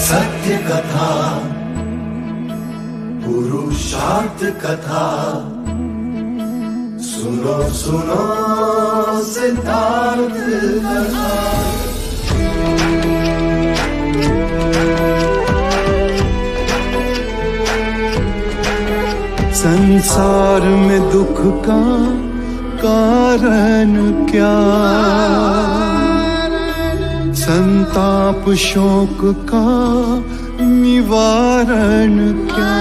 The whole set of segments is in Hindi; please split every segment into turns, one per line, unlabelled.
सत्य कथा, पुरुषार्थ कथा, सुनो सुनो सिद्धार्थ कथा।
संसार में दुख का कारण क्या, संताप शोक का निवारण क्या।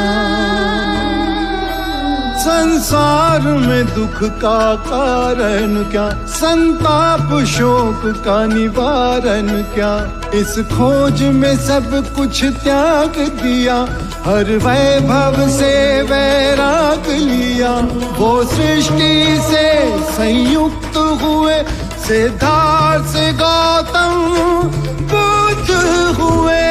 संसार में दुख का कारण क्या, संताप शोक का निवारण क्या। इस खोज में सब कुछ त्याग दिया, हर वैभव से वैराग लिया। वो सृष्टि से संयुक्त हुए, सिद्धार्थ से गौतम बुद्ध हुए।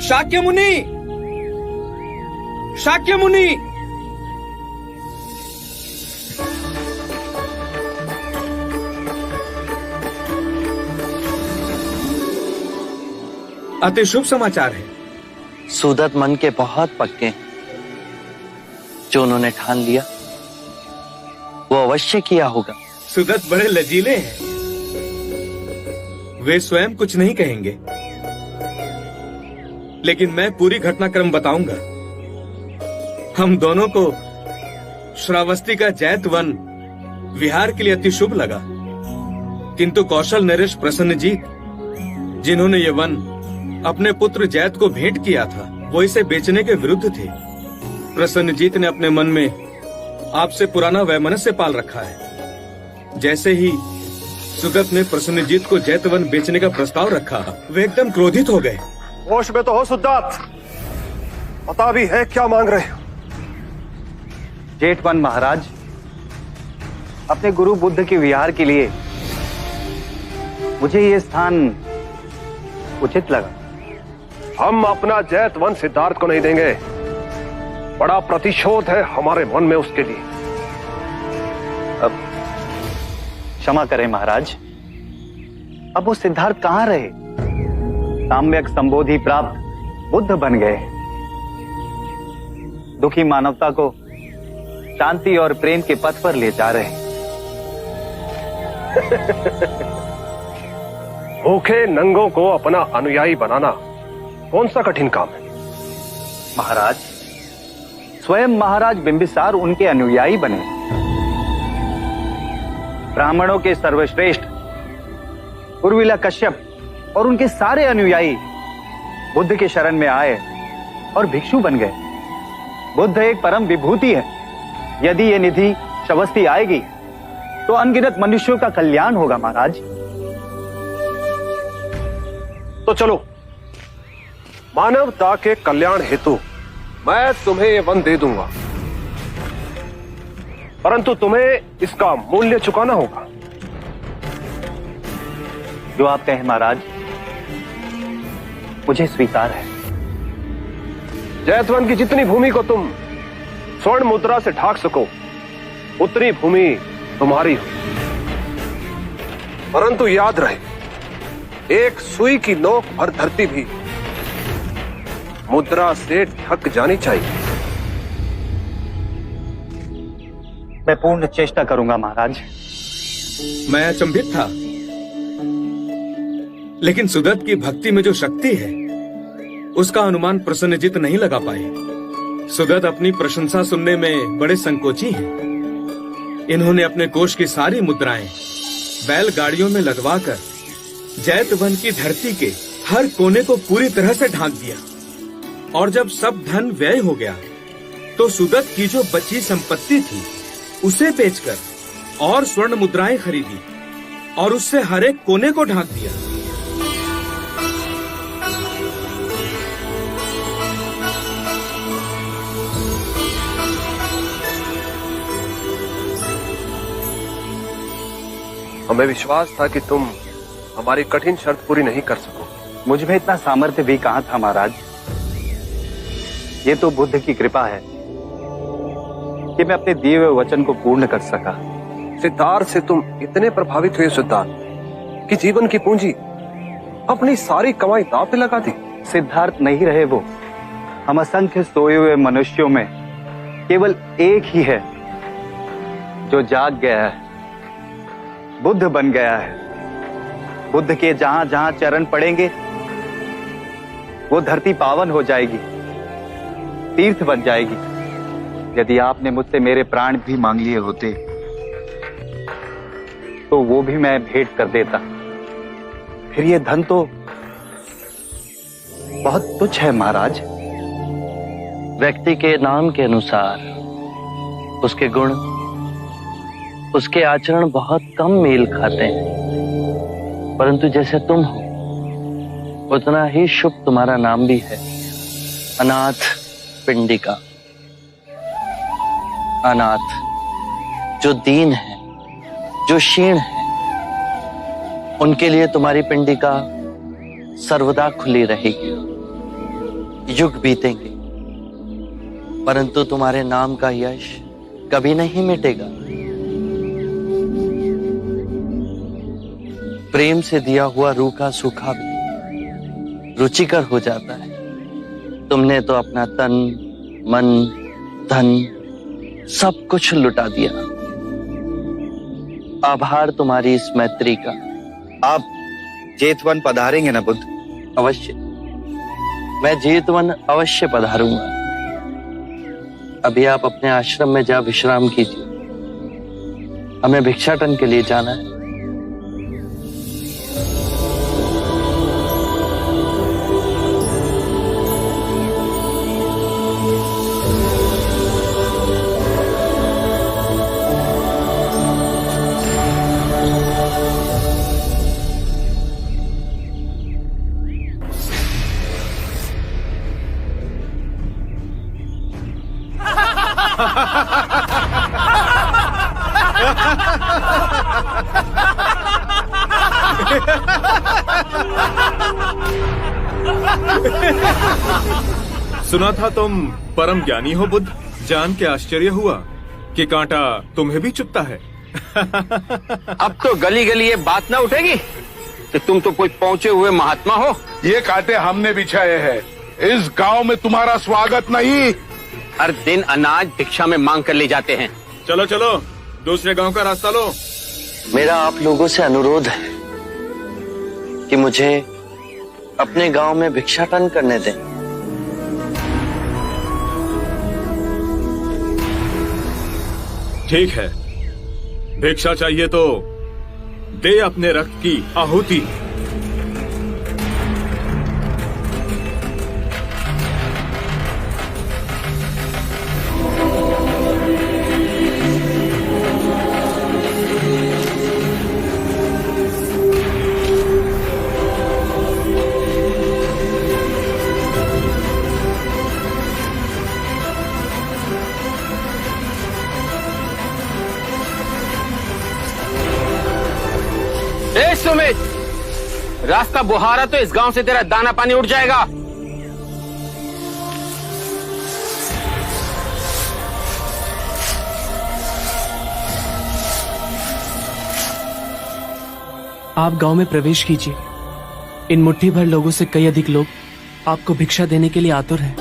शाक्य मुनि, शाक्य मुनि, अति शुभ समाचार है।
सुदत्त मन के बहुत पक्के हैं। जो उन्होंने ठान लिया वो अवश्य किया होगा।
सुदत्त बड़े लजीले हैं, वे स्वयं कुछ नहीं कहेंगे, लेकिन मैं पूरी घटनाक्रम बताऊंगा। हम दोनों को श्रावस्ती का जैत वन विहार के लिए अति शुभ लगा, किंतु कौशल नरेश प्रसन्नजीत, जिन्होंने ये वन अपने पुत्र जैत को भेंट किया था, वो इसे बेचने के विरुद्ध थे। प्रसन्नजीत ने अपने मन में आपसे पुराना वैमनस्य पाल रखा है। जैसे ही सुदत्त ने प्रसन्नजीत को जैत वन बेचने का प्रस्ताव रखा, वे एकदम क्रोधित हो गए।
होश में तो हो सिद्धार्थ, पता भी है क्या मांग रहे हो?
जेठवन महाराज, अपने गुरु बुद्ध के विहार के लिए मुझे ये स्थान उचित लगा।
हम अपना जैत वन सिद्धार्थ को नहीं देंगे। बड़ा प्रतिशोध है हमारे मन में उसके लिए।
अब क्षमा करें महाराज, अब वो सिद्धार्थ कहां रहे? साम्यक संबोधि प्राप्त बुद्ध बन गए। दुखी मानवता को शांति और प्रेम के पथ पर ले जा रहे हैं।
भूखे नंगों को अपना अनुयायी बनाना कौन सा कठिन काम है?
महाराज, स्वयं महाराज बिंबिसार उनके अनुयायी बने। ब्राह्मणों के सर्वश्रेष्ठ उर्विला कश्यप और उनके सारे अनुयायी बुद्ध के शरण में आए और भिक्षु बन गए। बुद्ध एक परम विभूति है। यदि ये निधि श्रावस्ती आएगी तो अनगिनत मनुष्यों का कल्याण होगा महाराज।
तो चलो, मानवता के कल्याण हेतु मैं तुम्हें ये वन दे दूंगा, परंतु तुम्हें इसका मूल्य चुकाना होगा।
जो आप कहें महाराज, मुझे स्वीकार है।
जैतवन की जितनी भूमि को तुम स्वर्ण मुद्रा से ढाक सको, उतनी भूमि तुम्हारी हो। परंतु याद रहे, एक सुई की नोक भर धरती भी मुद्रा से ढक जानी चाहिए।
मैं पूर्ण चेष्टा करूंगा महाराज।
मैं अचंभित था, लेकिन सुदत्त की भक्ति में जो शक्ति है उसका अनुमान प्रसन्नजीत नहीं लगा पाए। सुदत्त अपनी प्रशंसा सुनने में बड़े संकोची हैं। इन्होंने अपने कोष की सारी मुद्राएं बैलगाड़ियों में लदवाकर जैत वन की धरती के हर कोने को पूरी तरह से ढांक दिया, और जब सब धन व्यय हो गया तो सुदत्त की जो बची संपत्ति थी उसे बेचकर और स्वर्ण मुद्राएं खरीदी और उससे हर एक कोने को ढांक दिया।
हमें विश्वास था कि तुम हमारी कठिन शर्त पूरी नहीं कर सकोगे।
मुझ में इतना सामर्थ्य भी कहां था महाराज। ये तो बुद्ध की कृपा है। कि मैं अपने दिए हुए वचन को पूर्ण कर सका।
सिद्धार्थ से तुम इतने प्रभावित हुए सिद्धार्थ कि जीवन की पूंजी अपनी सारी कमाई दांव पे लगा दी।
सिद्धार्थ नहीं रहे वो। हम असंख्य सोए हुए मनुष्यों में केवल एक ही है जो जाग गया है, बुद्ध बन गया है। बुद्ध के जहां जहां चरण पड़ेंगे वो धरती पावन हो जाएगी, तीर्थ बन जाएगी। यदि आपने मुझसे मेरे प्राण भी मांग लिए होते तो वो भी मैं भेंट कर देता। फिर ये धन तो बहुत तुच्छ है महाराज।
व्यक्ति के नाम के अनुसार उसके गुण, उसके आचरण बहुत कम मेल खाते हैं, परंतु जैसे तुम हो उतना ही शुभ तुम्हारा नाम भी है, अनाथ पिंडिका। अनाथ, जो दीन है, जो क्षीण है, उनके लिए तुम्हारी पिंडिका सर्वदा खुली रहेगी। युग बीतेंगे परंतु तुम्हारे नाम का यश कभी नहीं मिटेगा। प्रेम से दिया हुआ रूखा सूखा भी रुचिकर हो जाता है। तुमने तो अपना तन, मन, धन सब कुछ लुटा दिया। आभार तुम्हारी इस मैत्री का।
आप जेतवन पधारेंगे ना बुद्ध?
अवश्य, मैं जेतवन अवश्य पधारूंगा। अभी आप अपने आश्रम में जा विश्राम कीजिए, हमें भिक्षाटन के लिए जाना है।
सुना था तुम परम ज्ञानी हो बुद्ध। जान के आश्चर्य हुआ कि कांटा तुम्हें भी चुभता है।
अब तो गली गली ये बात ना उठेगी कि तुम तो कोई पहुंचे हुए महात्मा हो।
ये कांटे हमने बिछाए हैं। इस गांव में तुम्हारा स्वागत नहीं।
हर दिन अनाज भिक्षा में मांग कर ले जाते हैं।
चलो चलो, दूसरे गांव का रास्ता लो।
मेरा आप लोगों से अनुरोध है कि मुझे अपने गांव में भिक्षाटन करने दें।
ठीक है, भिक्षा चाहिए तो दे अपने रक्त की आहुति।
सुमित, रास्ता बुहारा तो इस गांव से तेरा दाना पानी उठ जाएगा।
आप गांव में प्रवेश कीजिए। इन मुट्ठी भर लोगों से कई अधिक लोग आपको भिक्षा देने के लिए आतुर हैं।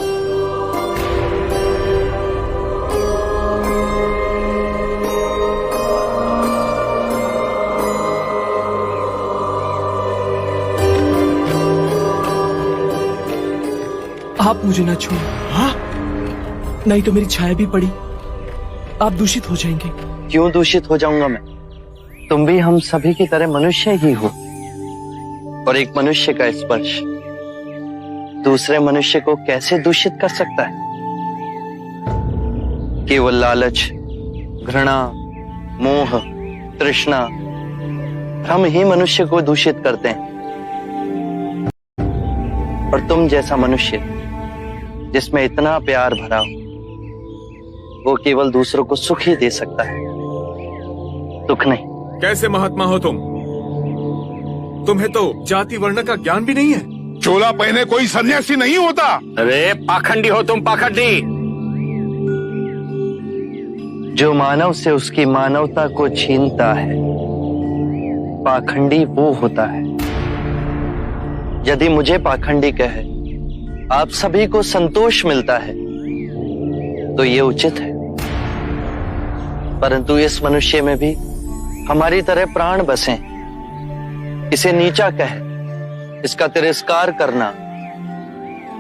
आप मुझे ना छूए, हाँ? नहीं तो मेरी छाया भी पड़ी आप दूषित हो जाएंगे।
क्यों दूषित हो जाऊंगा मैं? तुम भी हम सभी की तरह मनुष्य ही हो, और एक मनुष्य का स्पर्श दूसरे मनुष्य को कैसे दूषित कर सकता है? केवल लालच, घृणा, मोह, तृष्णा, हम ही मनुष्य को दूषित करते हैं। और तुम जैसा मनुष्य जिसमें इतना प्यार भरा हो, वो केवल दूसरों को सुख ही दे सकता है, दुख नहीं।
कैसे महात्मा हो तुम? तुम्हें तो जाति वर्ण का ज्ञान भी नहीं है।
चोला पहने कोई सन्यासी नहीं होता।
अरे पाखंडी हो तुम, पाखंडी।
जो मानव से उसकी मानवता को छीनता है, पाखंडी वो होता है। यदि मुझे पाखंडी कहे आप सभी को संतोष मिलता है तो ये उचित है, परंतु इस मनुष्य में भी हमारी तरह प्राण बसे। इसे नीचा कह इसका तिरस्कार करना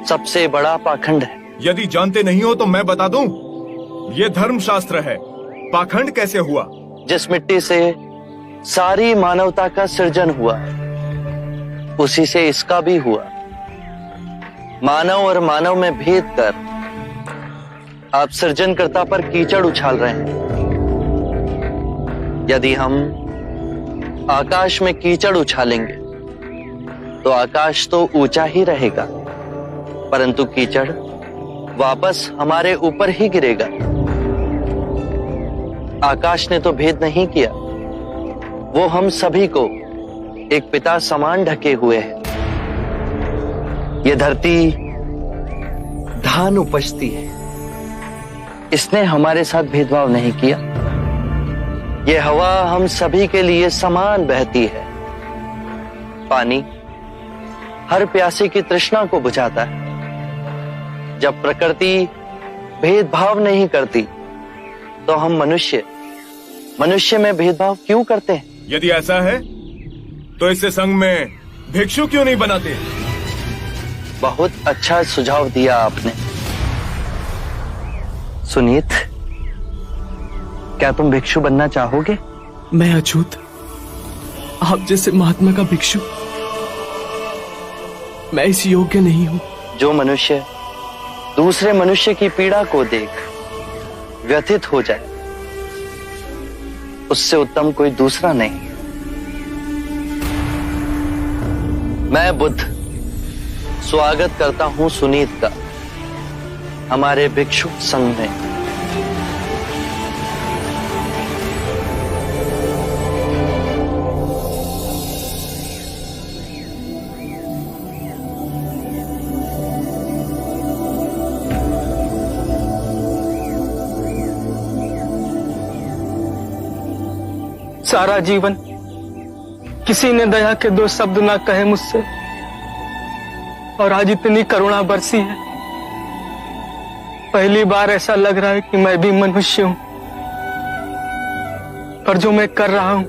सबसे बड़ा पाखंड है।
यदि जानते नहीं हो तो मैं बता दूं, ये धर्मशास्त्र है। पाखंड कैसे हुआ?
जिस मिट्टी से सारी मानवता का सृजन हुआ उसी से इसका भी हुआ। मानव और मानव में भेद कर आप सृजनकर्ता पर कीचड़ उछाल रहे हैं। यदि हम आकाश में कीचड़ उछालेंगे तो आकाश तो ऊंचा ही रहेगा, परंतु कीचड़ वापस हमारे ऊपर ही गिरेगा। आकाश ने तो भेद नहीं किया, वो हम सभी को एक पिता समान ढके हुए है। ये धरती धान उपजती है, इसने हमारे साथ भेदभाव नहीं किया। ये हवा हम सभी के लिए समान बहती है। पानी हर प्यासे की तृष्णा को बुझाता है। जब प्रकृति भेदभाव नहीं करती तो हम मनुष्य में भेदभाव क्यों करते हैं?
यदि ऐसा है तो इससे संघ में भिक्षु क्यों नहीं बनाते?
बहुत अच्छा सुझाव दिया आपने। सुनीत, क्या तुम भिक्षु बनना चाहोगे?
मैं अछूत, आप जैसे महात्मा का भिक्षु मैं इस योग्य नहीं हूं।
जो मनुष्य दूसरे मनुष्य की पीड़ा को देख व्यथित हो जाए उससे उत्तम कोई दूसरा नहीं। मैं बुद्ध स्वागत करता हूं सुनीत का हमारे भिक्षु संघ में।
सारा जीवन किसी ने दया के दो शब्द ना कहे मुझसे, और आज इतनी करुणा बरसी है। पहली बार ऐसा लग रहा है कि मैं भी मनुष्य हूं, पर जो मैं कर रहा हूं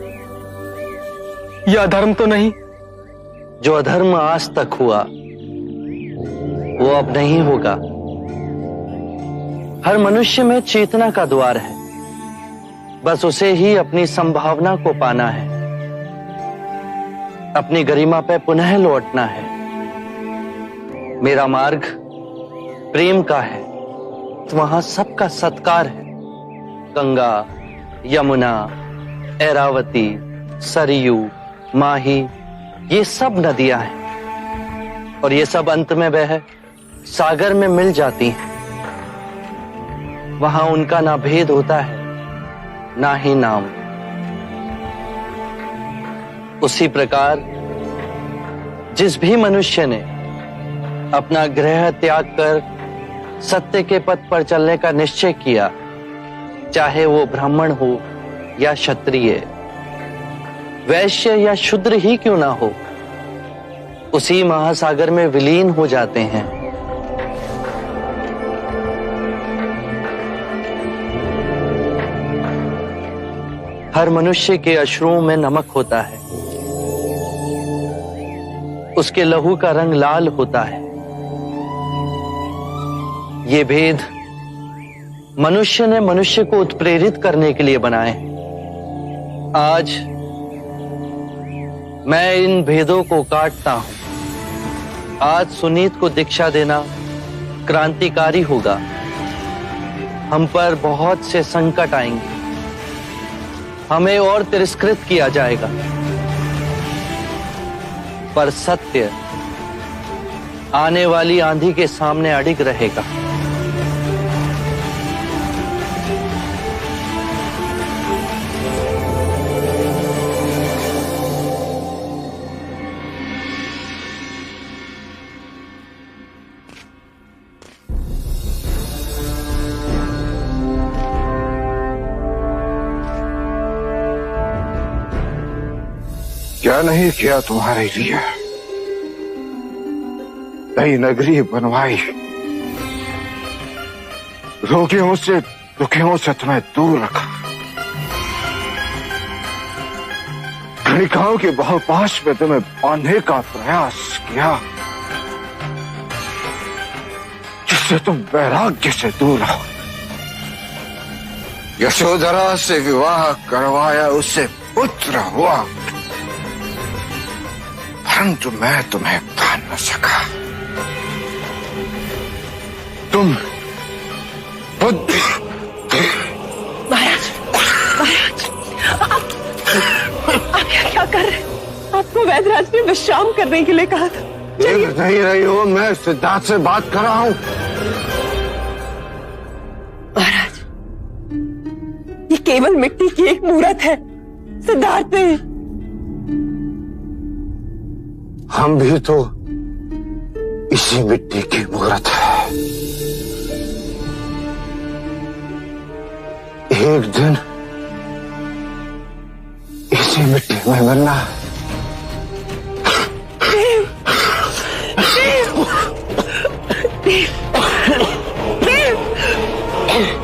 यह अधर्म तो नहीं?
जो अधर्म आज तक हुआ वो अब नहीं होगा। हर मनुष्य में चेतना का द्वार है, बस उसे ही अपनी संभावना को पाना है, अपनी गरिमा पे पुनः लौटना है। मेरा मार्ग प्रेम का है, वहां सबका सत्कार है। गंगा, यमुना, ऐरावती, सरयू, माही, ये सब नदियां हैं और ये सब अंत में वह सागर में मिल जाती हैं। वहां उनका ना भेद होता है ना ही नाम। उसी प्रकार जिस भी मनुष्य ने अपना गृह त्याग कर सत्य के पथ पर चलने का निश्चय किया, चाहे वो ब्राह्मण हो या क्षत्रिय, वैश्य या शूद्र ही क्यों ना हो, उसी महासागर में विलीन हो जाते हैं। हर मनुष्य के अश्रुओं में नमक होता है, उसके लहू का रंग लाल होता है। ये भेद मनुष्य ने मनुष्य को उत्प्रेरित करने के लिए बनाए। आज मैं इन भेदों को काटता हूं। आज सुनीत को दीक्षा देना क्रांतिकारी होगा। हम पर बहुत से संकट आएंगे, हमें और तिरस्कृत किया जाएगा, पर सत्य आने वाली आंधी के सामने अडिग रहेगा।
क्या नहीं किया तुम्हारे लिए? नई नगरी बनवाई, रोगियों से दुखियों से तुम्हें दूर रखा, गणिकाओं के बहुपाश में तुम्हें बांधने का प्रयास किया, जिससे तुम वैराग्य से दूर रहो। यशोधरा से विवाह करवाया, उससे पुत्र हुआ, परंतु मैं तुम्हें पान न सका। तुम बुद्धि।
महाराज, महाराज, आप क्या कर रहे हैं? आपको वैद्यराज ने विश्राम करने के लिए कहा था।
देख नहीं रही हो, मैं सिद्धार्थ से बात कर रहा हूं।
महाराज, ये केवल मिट्टी की एक मूर्त है, सिद्धार्थ नहीं।
हम भी तो इसी मिट्टी की मूर्त है। एक दिन इसी मिट्टी में मरना।
देव, देव, देव, देव, देव।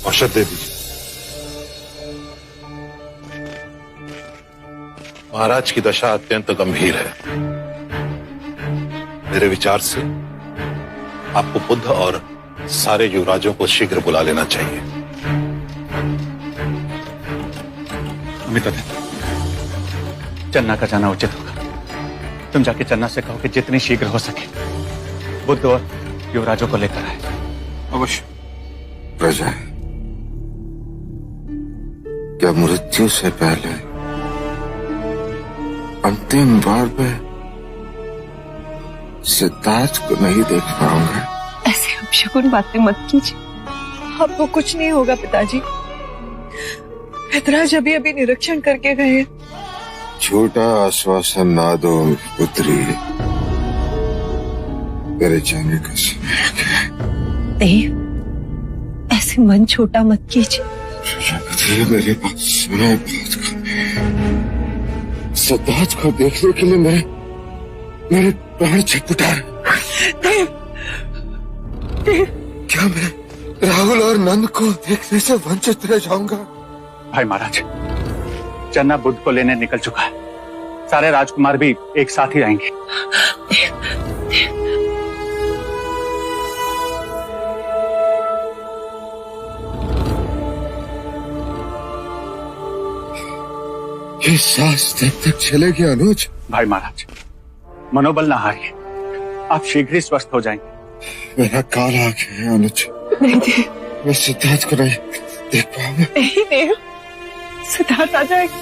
औषध दे दीजिए। महाराज की दशा अत्यंत गंभीर है। मेरे विचार से आपको बुद्ध और सारे युवराजों को शीघ्र बुला लेना चाहिए।
अमिताभ, चन्ना का जाना उचित होगा। तुम जाके चन्ना से कहो कि जितनी शीघ्र हो सके बुद्ध और युवराजों को लेकर आए।
अवश्य। प्रजा, क्या मृत्यु से पहले अंतिम बार में सिद्धार्थ को नहीं देख पाऊंगा?
ऐसे अपशकुन बातें मत कीजिए। आपको कुछ नहीं होगा पिताजी। वैद्यराज अभी अभी निरीक्षण करके गए।
छोटा आश्वासन ना दो पुत्री, मेरे जाने का समय आ गया।
देव, ऐसे मन छोटा मत कीजिए।
मेरे पास समय बहुत कम है। सिद्धार्थ को देखने के लिए मेरे प्राण छटपटा रहे।
देव, देव,
क्या मैं राहुल और नंद को देखने से वंचित रह जाऊंगा?
भाई महाराज, चन्ना बुद्ध को लेने निकल चुका है। सारे राजकुमार भी एक साथ ही आएंगे।
ये सांस तब तक चलेगी अनुज?
भाई महाराज, मनोबल ना हारिए, आप शीघ्र ही स्वस्थ हो जाएंगे।
मेरा काल आ गया है अनुज।
नहीं देव,
मैं सिद्धार्थ को नहीं देख पाऊंगा।
नहीं देव, सिद्धार्थ आ जाएगा।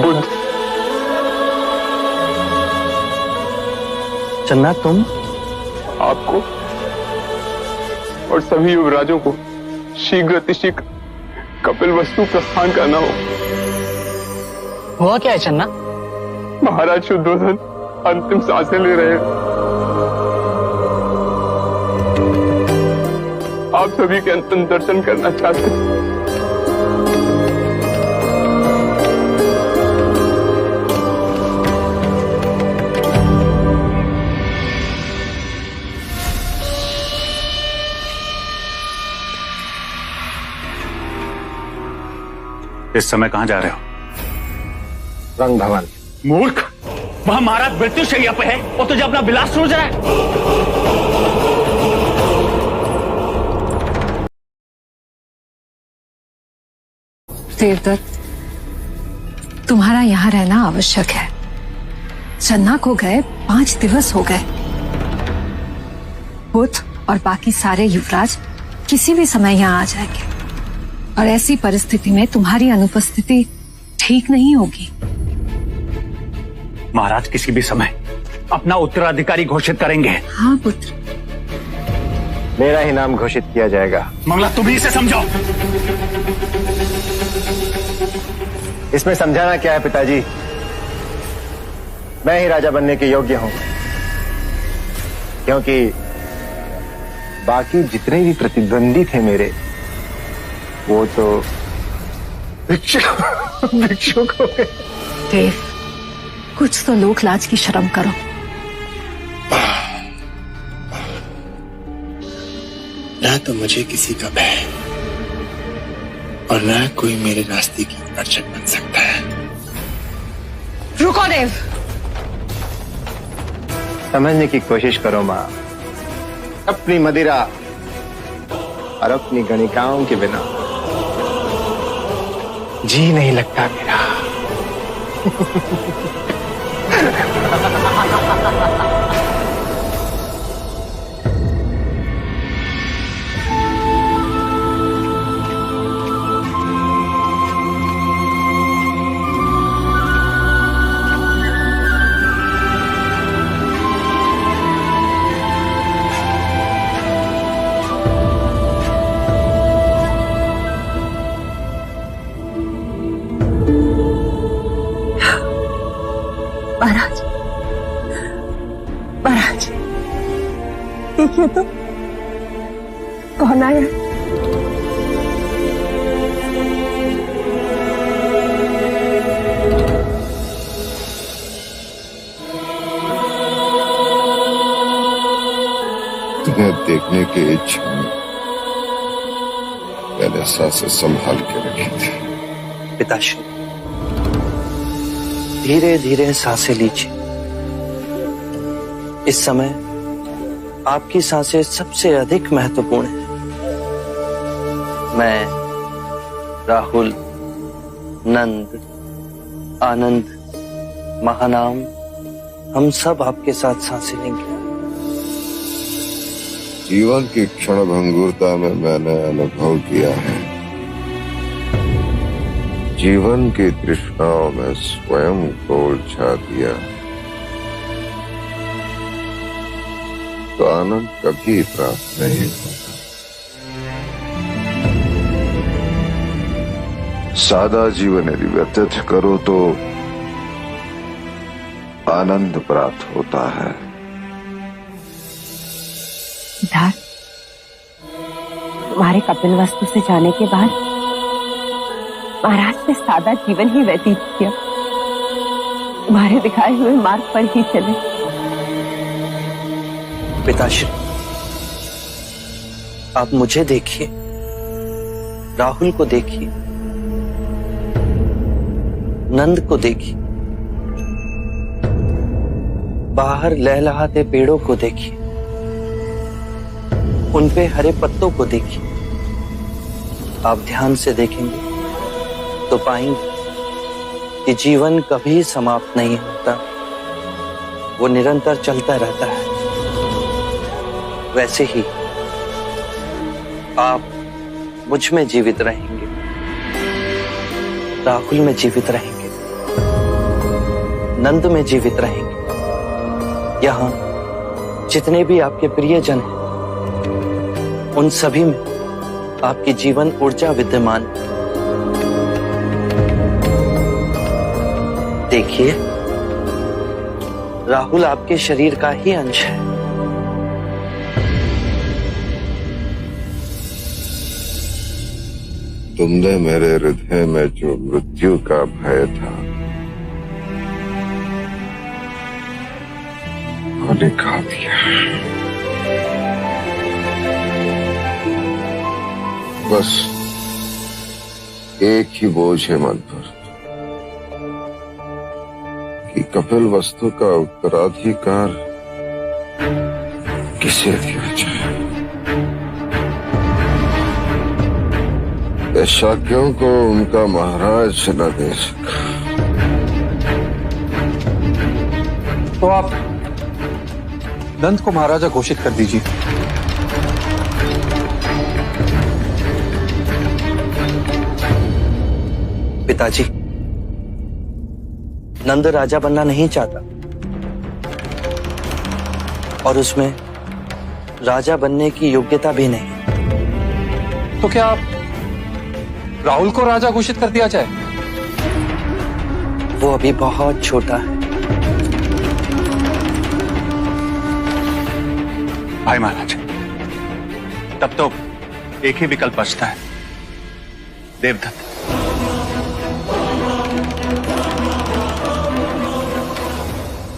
बुद्ध, चन्ना, तुम?
आपको और सभी युवराजों को शीघ्र अतिशीघ्र कपिल वस्तु प्रस्थान करना हो।
हुआ क्या है चन्ना?
महाराज शुद्धोधन अंतिम सांसें ले रहे हैं। आप सभी के अंतिम दर्शन करना चाहते हैं।
इस समय कहां जा रहे हो?
रंग भवन।
मूर्ख, वहां महाराज मृत्यु शैया पे है और तुझे अपना विलास सोच रहा है।
देवदत्त, तुम्हारा यहाँ रहना आवश्यक है। चन्ना को गए 5 दिवस हो गए। बुद्ध और बाकी सारे युवराज किसी भी समय यहाँ आ जाएंगे। और ऐसी परिस्थिति में तुम्हारी अनुपस्थिति ठीक नहीं होगी।
महाराज किसी भी समय अपना उत्तराधिकारी घोषित करेंगे।
हाँ पुत्र,
मेरा ही नाम घोषित किया जाएगा।
मंगला तुम ही इसे समझो।
इसमें समझाना क्या है पिताजी, मैं ही राजा बनने के योग्य हूं, क्योंकि बाकी जितने भी प्रतिद्वंदी थे मेरे, वो तो भिक्षुक हो गए।
देव, कुछ तो लोक लाज की शर्म करो।
ना तो मुझे किसी का भय और ना कोई मेरे रास्ते की अड़चन बन सकता है।
रुको देव।
समझने की कोशिश करो माँ। अपनी मदिरा और अपनी गणिकाओं के बिना जी नहीं लगता मेरा।
महाराज, महाराज, देखिए तो कौन आया।
तुम्हें देखने की इच्छा में मैंने सांसें संभाल के रखी थी।
पिताश्री, धीरे धीरे सांसें लीजिए। इस समय आपकी सांसें सबसे अधिक महत्वपूर्ण हैं। मैं, राहुल, नंद, आनंद, महानाम, हम सब आपके साथ सांसें लेंगे।
जीवन की क्षण भंगुरता में मैंने अनुभव किया है, जीवन की तृष्णाओं में स्वयं को उलझा दिया तो आनंद कभी प्राप्त नहीं होता। सादा जीवन यदि व्यतीत करो तो आनंद प्राप्त होता है।
सिद्धार्थ, तुम्हारे कपिल वस्तु से जाने के बाद महाराज ने सादा जीवन ही व्यतीत किया, तुम्हारे दिखाए हुए मार्ग पर ही चले।
पिताश्री, आप मुझे देखिए, राहुल को देखिए, नंद को देखिए, बाहर लहलहाते पेड़ों को देखिए, उन पे हरे पत्तों को देखिए। आप ध्यान से देखेंगे तो पाएंगे कि जीवन कभी समाप्त नहीं होता, वो निरंतर चलता रहता है। वैसे ही आप मुझ में जीवित रहेंगे, राहुल में जीवित रहेंगे, नंद में जीवित रहेंगे। यहाँ जितने भी आपके प्रियजन हैं, उन सभी में आपकी जीवन ऊर्जा विद्यमान है। देखिए, राहुल आपके शरीर का ही अंश है।
तुमने मेरे हृदय में जो मृत्यु का भय था वो निकाल दिया। बस एक ही बोझ है मन पर कि कपिल वस्तु का उत्तराधिकार किसे दिया जाए। शाक्यों को उनका महाराज न दे सका
तो आप नंद को महाराजा घोषित कर दीजिए।
पिताजी, नंद राजा बनना नहीं चाहता और उसमें राजा बनने की योग्यता भी नहीं।
तो क्या राहुल को राजा घोषित कर दिया जाए?
वो अभी बहुत छोटा है।
भाई महाराज, तब तो एक ही विकल्प बचता है, देवदत्त।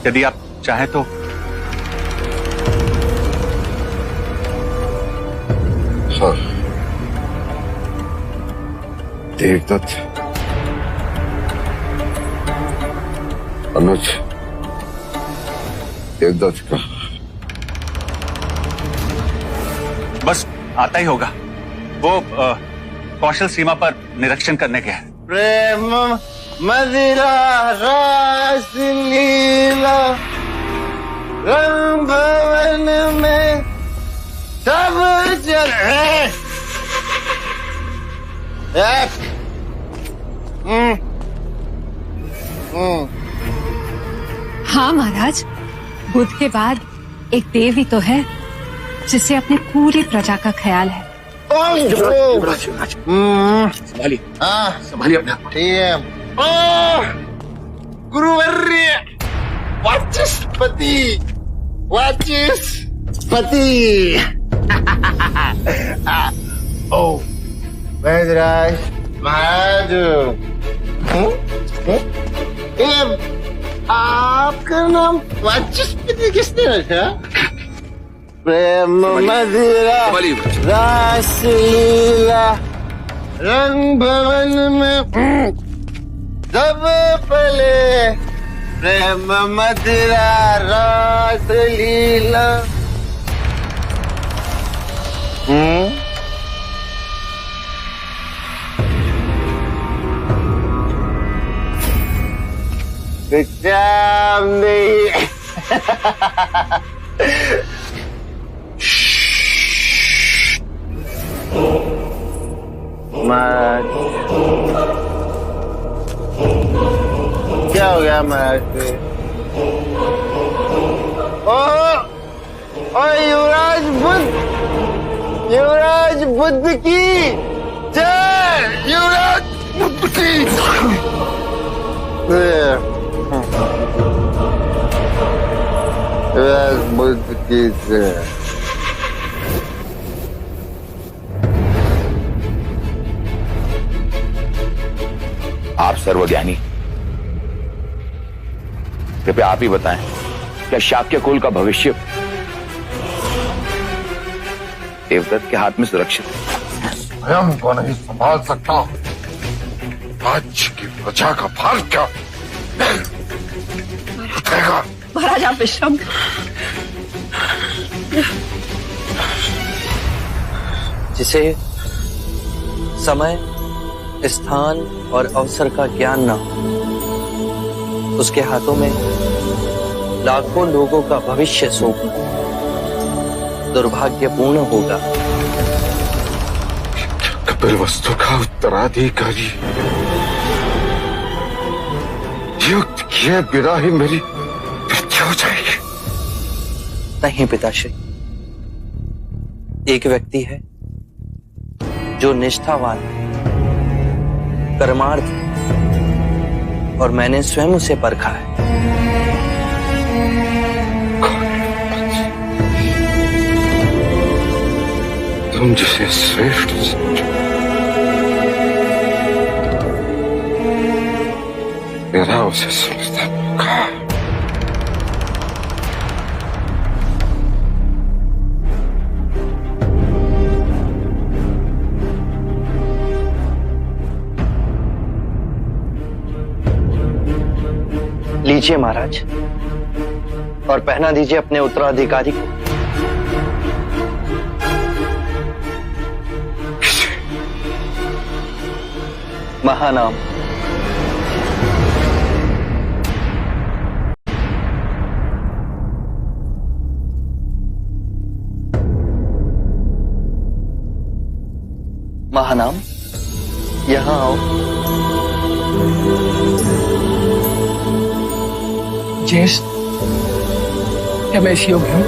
यदि आप चाहें तो
हाँ, देवदत्त, अनुज, देवदत्त का
बस आता ही होगा। वो कौशल सीमा पर निरीक्षण करने गया है।
प्रेम मदिरा रास लीला रंग भवन में सब जगह
हाँ महाराज, बुद्ध के बाद एक देव ही तो है जिसे अपनी पूरी प्रजा का ख्याल है।
संभालिए, संभालिए अपने आप।
ठीक है। गुरुवर्य, वाचस्पति, वाचस्पति। ओ वैदराज महाराज, आपका नाम वाचस्पति किसने रखा? प्रेम मदिरा रास लीला रंग भवन में सब पले, प्रेम मदिरा रास लीला। नहीं। महाराज, क्या हो गया महाराज? ओ युवराज बुद्ध, युवराज बुद्ध की जय, युवराज बुद्ध की। युवराज बुद्ध की जय।
आप सर्वज्ञानी, कृपया आप ही बताएं, क्या शाक्य कुल का भविष्य देवदत्त के हाथ में सुरक्षित है?
स्वयं को नहीं संभाल सकता, राज्य की प्रजा का भार क्या उठेगा?
महाराज आप विश्राम।
जिसे समय, स्थान और अवसर का ज्ञान न हो, उसके हाथों में लाखों लोगों का भविष्य सौंपना दुर्भाग्यपूर्ण होगा।
कपिल वस्तु का उत्तराधिकारी युक्त किए बिना ही मेरी मृत्यु हो जाएगी।
नहीं पिताश्री, एक व्यक्ति है जो निष्ठावान, कर्मार्थ, और मैंने स्वयं उसे परखा है।
तुम जिसे श्रेष्ठ समझो, मेरा उसे समझता होगा।
लीजिए महाराज, और पहना दीजिए अपने उत्तराधिकारी को। महानाम। महानाम, यहां आओ।
चेस क्या मैं इसी योग्य हूँ?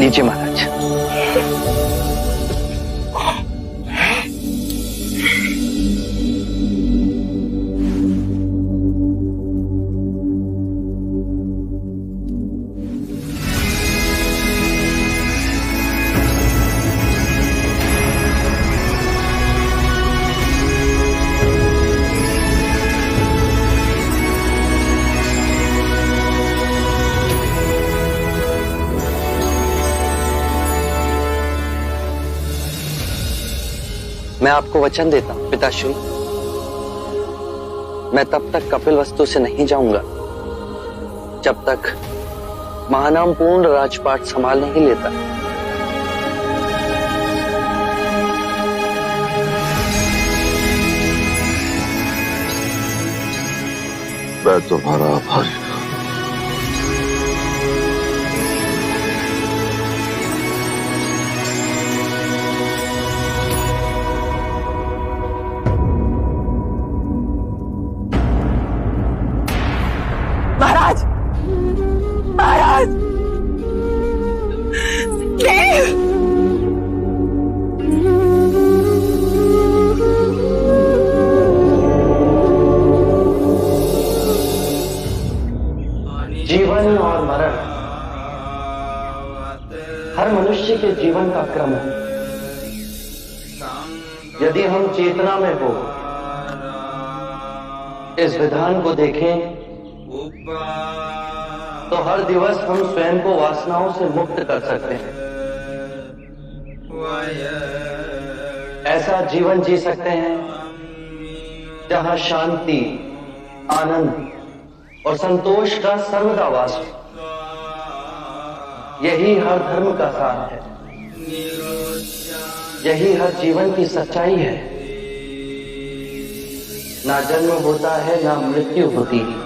लीजिए महाराज। मैं आपको वचन देता हूं पिताश्री, मैं तब तक कपिलवस्तु से नहीं जाऊंगा जब तक महानाम पूर्ण राजपाट संभाल नहीं लेता।
मैं तुम्हारा आभारी हूं।
महाराज, महाराज, देव!
जीवन और मरण हर मनुष्य के जीवन का क्रम है। यदि हम चेतना में हो इस विधान को देखें तो हर दिवस हम स्वयं को वासनाओं से मुक्त कर सकते हैं। ऐसा जीवन जी सकते हैं जहां शांति, आनंद और संतोष का सर्वदा वास हो। यही हर धर्म का सार है, यही हर जीवन की सच्चाई है। ना जन्म होता है, ना मृत्यु होती है,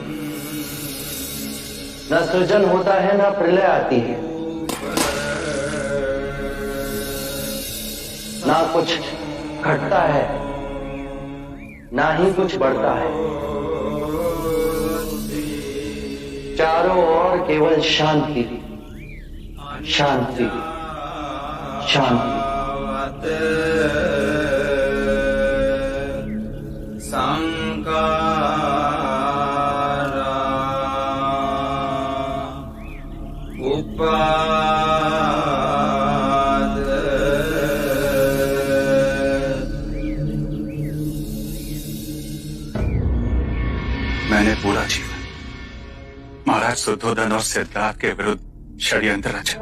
न सृजन होता है, ना प्रलय आती है, ना कुछ घटता है, ना ही कुछ बढ़ता है। चारों ओर केवल शांति, शांति, शांति।
मैंने पूरा जीवन महाराज शुद्धोधन और सिद्धार्थ के विरुद्ध षड्यंत्र रचा,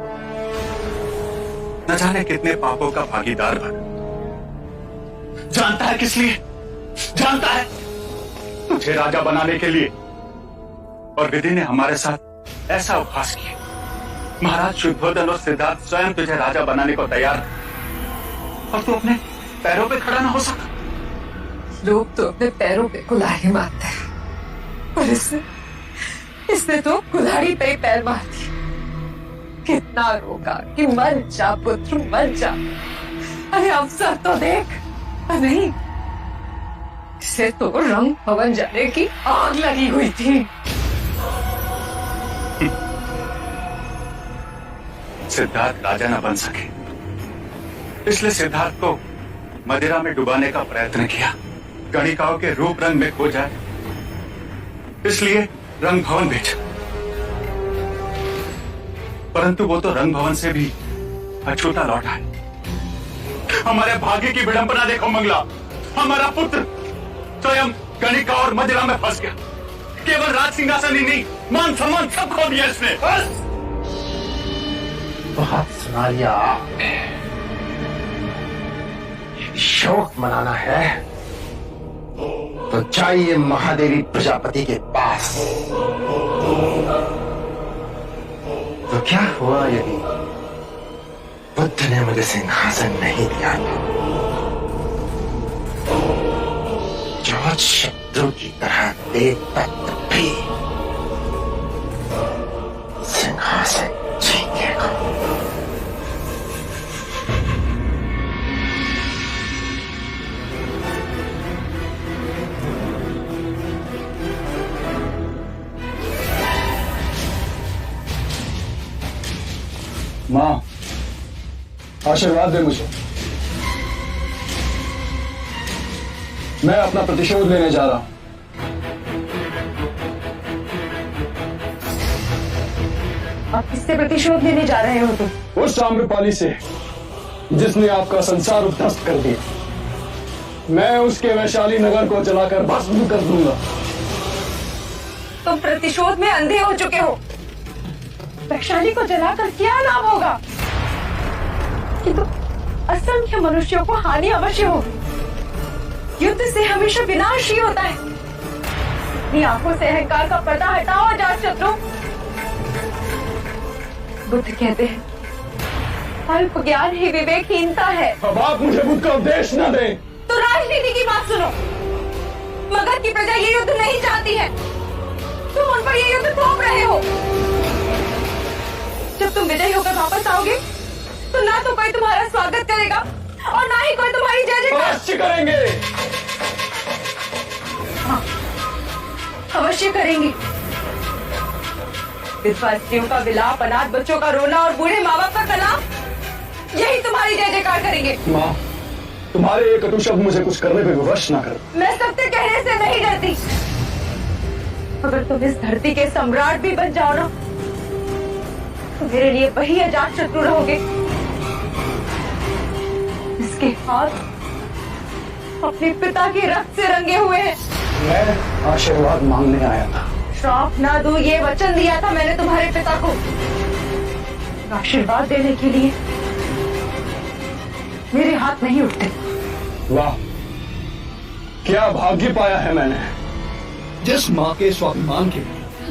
न जाने कितने पापों का भागीदार बना। जानता है किस लिए? जानता है तुझे राजा बनाने के लिए। और विधि ने हमारे साथ ऐसा उपहास किया। महाराज शुद्धोधन और सिद्धार्थ स्वयं तुझे राजा बनाने को तैयार थे, और तू अपने पैरों पे खड़ा ना हो सका।
लोग तो अपने पैरों पे कुल्हाड़ी मारते हैं, पर इसने तो कुल्हाड़ी पे ही पैर मार दिया। कितना रोका कि मर जा पुत्र, मर जा। अरे अवसर तो देख। नहीं, इसे तो रंग भवन जाने की आग लगी हुई थी।
सिद्धार्थ राजा न बन सके, इसलिए सिद्धार्थ को मदिरा में डुबाने का प्रयत्न किया। गणिकाओं के रूप रंग में खो जाए, इसलिए रंग भवन भेजा। परंतु वो तो रंग भवन से भी अछूता लौटा है। हमारे भाग्य की विडंबना देखो मंगला, हमारा पुत्र स्वयं गणिका और मदिरा में फंस गया। केवल राज सिंहासन ही नहीं, मान सम्मान सब खो दिया इसने।
बहुत सुना लिया आपने। शोक मनाना है तो चाहिए महादेवी प्रजापति के पास। तो क्या हुआ यदि बुद्ध ने मुझे सिंहासन नहीं दिया? जो शत्रु की तरह देखता भी सिंहासन छीनेगा।
माँ, आशीर्वाद दे मुझे। मैं अपना प्रतिशोध लेने जा रहा हूं।
आप किससे प्रतिशोध लेने जा रहे हो तुम?
उस आम्रपाली से जिसने आपका संसार उद्ध्वस्त कर दिया। मैं उसके वैशाली नगर को जलाकर भस्म कर दूंगा।
तुम प्रतिशोध में अंधे हो चुके हो। वैशाली को जलाकर क्या लाभ होगा? किंतु असंख्य मनुष्यों को हानि अवश्य होगी। युद्ध से हमेशा विनाश ही होता है। अपनी आंखों से अहंकार का पर्दा हटाओ अजातशत्रु। बुद्ध कहते हैं अल्प ज्ञान ही विवेकहीनता है।
अब आप मुझे बुद्ध का उपदेश न दें।
तो राजनीति की बात सुनो। मगध की प्रजा ये युद्ध नहीं चाहती है, तुम उन पर ये युद्ध थोप रहे हो। जब तुम विजयी होकर वापस आओगे तो ना तो कोई तुम्हारा स्वागत करेगा और ना ही कोई तुम्हारी जय जयकार
अवश्य करेंगे।
हाँ, अवश्य करेंगे। विधवा स्त्रियों का विलाप, अनाथ बच्चों का रोना और बूढ़े माँ बाप का कलाप, यही तुम्हारी जय जयकार करेंगे।
माँ, तुम्हारे ये कटु शब्द मुझे कुछ करने पे विवश ना कर।
मैं सत्य कहने से नहीं डरती। अगर तुम इस धरती के सम्राट भी बन जाओ ना, तो मेरे लिए वही अजातशत्रु रहोगे। इसके हाथ अपने पिता के रक्त से रंगे हुए हैं।
मैं आशीर्वाद मांगने आया था।
श्राप ना दूं ये वचन दिया था मैंने तुम्हारे पिता को। आशीर्वाद देने के लिए मेरे हाथ नहीं उठते।
वाह, क्या भाग्य पाया है मैंने। जिस माँ के स्वाभिमान के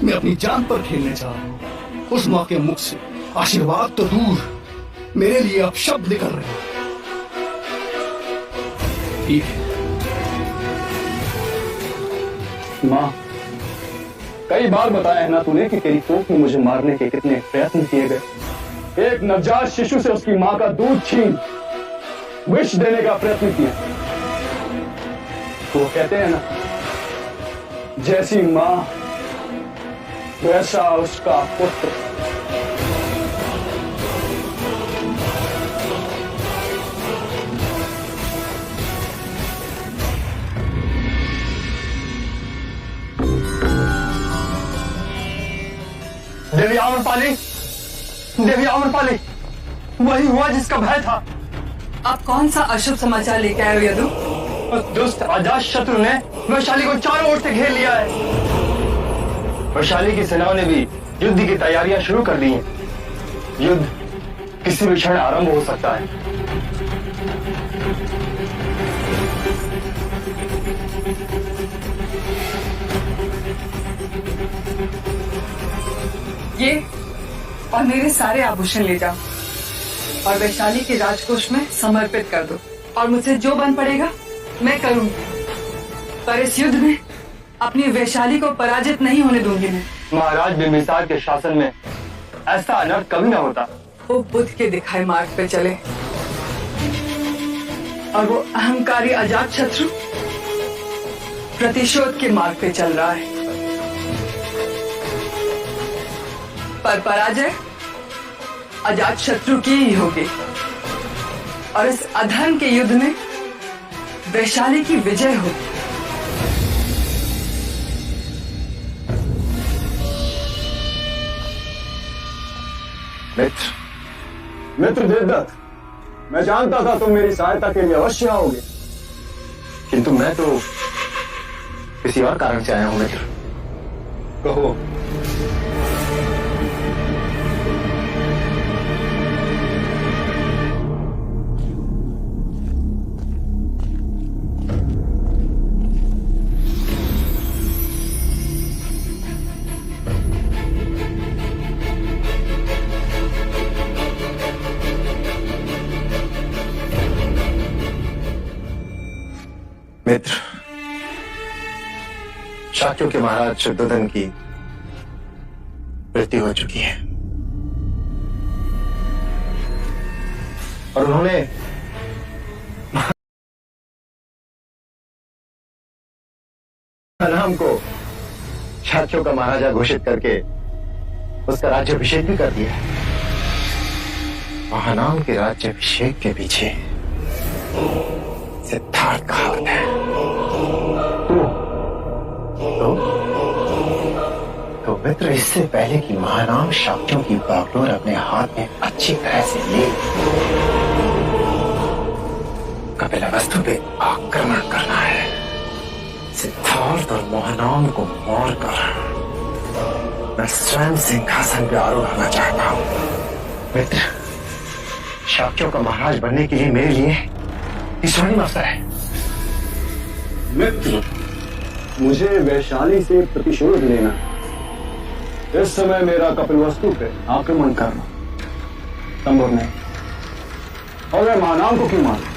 मैं अपनी जान पर खेलने जा रहा हूँ, उस माँ के मुख से आशीर्वाद तो दूर, मेरे लिए अब शब्द निकल रहे हैं। ठीक है माँ, कई बार बताया है ना तूने कि तेरी कोख में मुझे मारने के कितने प्रयत्न किए गए। एक नवजात शिशु से उसकी माँ का दूध छीन विष देने का प्रयत्न किया। वो कहते हैं ना, जैसी माँ वैसा उसका पुत्र। देवी आम्रपाली, देवी आम्रपाली, वही हुआ जिसका भय था।
आप कौन सा अशुभ समाचार लेके आए हो यदु?
उस दुष्ट अजातशत्रु ने वैशाली को चारों ओर से घेर लिया है। वैशाली की सेनाओं ने भी युद्ध की तैयारियां शुरू कर दी हैं। युद्ध किसी भी क्षण आरंभ हो सकता है।
ये और मेरे सारे आभूषण ले जाओ और वैशाली के राजकोष में समर्पित कर दो, और मुझसे जो बन पड़ेगा मैं करूंगी, पर इस युद्ध में अपनी वैशाली को पराजित नहीं होने दूंगी मैं।
महाराज बिंबिसार के शासन में ऐसा अनर्थ कभी न होता।
वो बुद्ध के दिखाए मार्ग पे चले और वो अहंकारी अजातशत्रु प्रतिशोध के मार्ग पे चल रहा है। पर पराजय अजातशत्रु की ही होगी और इस अधर्म के युद्ध में वैशाली की विजय होगी।
मित्र देवदत्त, मैं जानता था तुम मेरी सहायता के लिए अवश्य आओगे, किंतु मैं तो किसी और कारण से आया हूं मित्र। कहो।
मित्र, शाक्यों के महाराज शुद्धोधन की मृत्यु हो चुकी है और उन्होंने नाम को शाक्यों का महाराजा घोषित करके उसका राज्याभिषेक भी कर दिया है। महानाम के राज्याभिषेक के पीछे सिद्धार्थ का हाथ है। तो मित्र, इससे पहले कि महानाम शक्तियों की बागडोर अपने हाथ में अच्छी तरह से ले, कपिलवस्तु पे आक्रमण करना है। सिद्धार्थ और महानाम को मारकर मैं स्वयं सिंहासन पे आरूढ़ होना चाहता हूँ। मित्र, शाक्यों का महाराज बनने के लिए मेरे लिए ये स्वर्णिम अवसर है।
मित्र, मुझे वैशाली से प्रतिशोध लेना है। इस समय मेरा कपिलवस्तु पे आक्रमण करना संभव नहीं, और मैं महानाम को क्यों मारूं?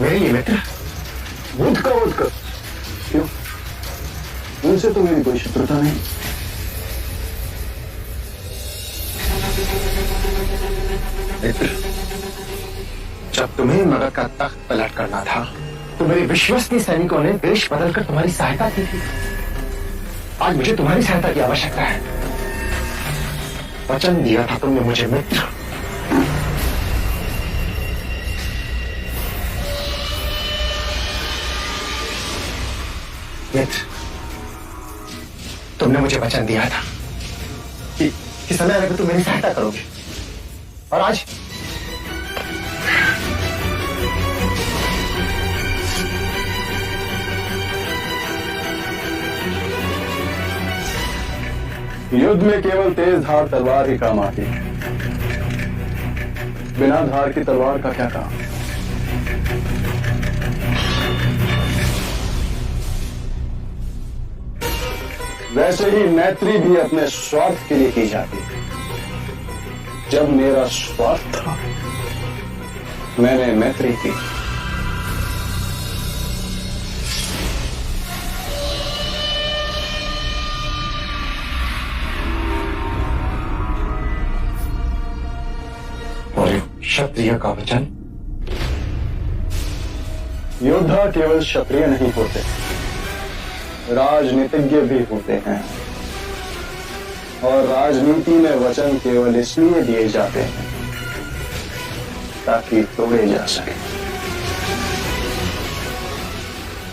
मेरे लिए मित्र,
बुद्ध का वध कर। क्यों? उनसे तो मेरी कोई शत्रुता नहीं।
मित्र, जब तुम्हें मगध का तख्त पलट करना था तो मेरे विश्वसनीय सैनिकों ने वेश बदलकर तुम्हारी सहायता की थी। आज मुझे तुम्हारी सहायता की आवश्यकता है। वचन दिया था तुमने मुझे मित्र। मित्र, तुमने मुझे वचन दिया था कि समय आने पर तुम मेरी सहायता करोगे, और आज
युद्ध में केवल तेज धार तलवार ही काम आती है। बिना धार की तलवार का क्या काम? वैसे ही मैत्री भी अपने स्वार्थ के लिए की जाती है। जब मेरा स्वार्थ था, मैंने मैत्री की।
क्षत्रिय का वचन।
योद्धा केवल क्षत्रिय नहीं होते, राजनीतिज्ञ भी होते हैं, और राजनीति में वचन केवल इसलिए दिए जाते हैं ताकि तोड़े जा सके।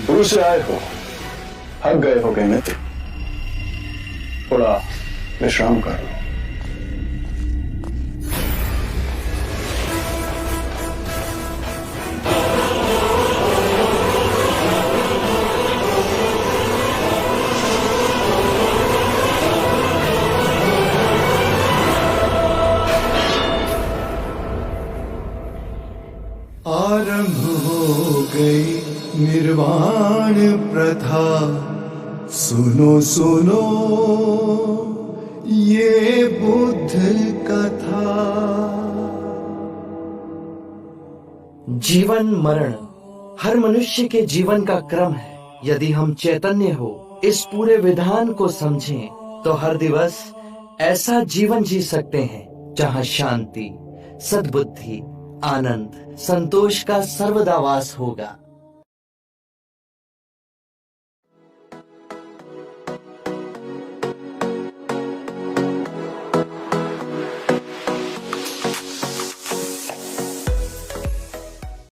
दूर से आए हो, थक गए हो गए मित्र, थोड़ा विश्राम कर लो।
आरंभ हो गई निर्वाण प्रथा, सुनो सुनो ये बुद्ध कथा।
जीवन मरण हर मनुष्य के जीवन का क्रम है। यदि हम चैतन्य हो इस पूरे विधान को समझें तो हर दिवस ऐसा जीवन जी सकते हैं जहाँ शांति, सद्बुद्धि, आनंद, संतोष का सर्वदा वास होगा।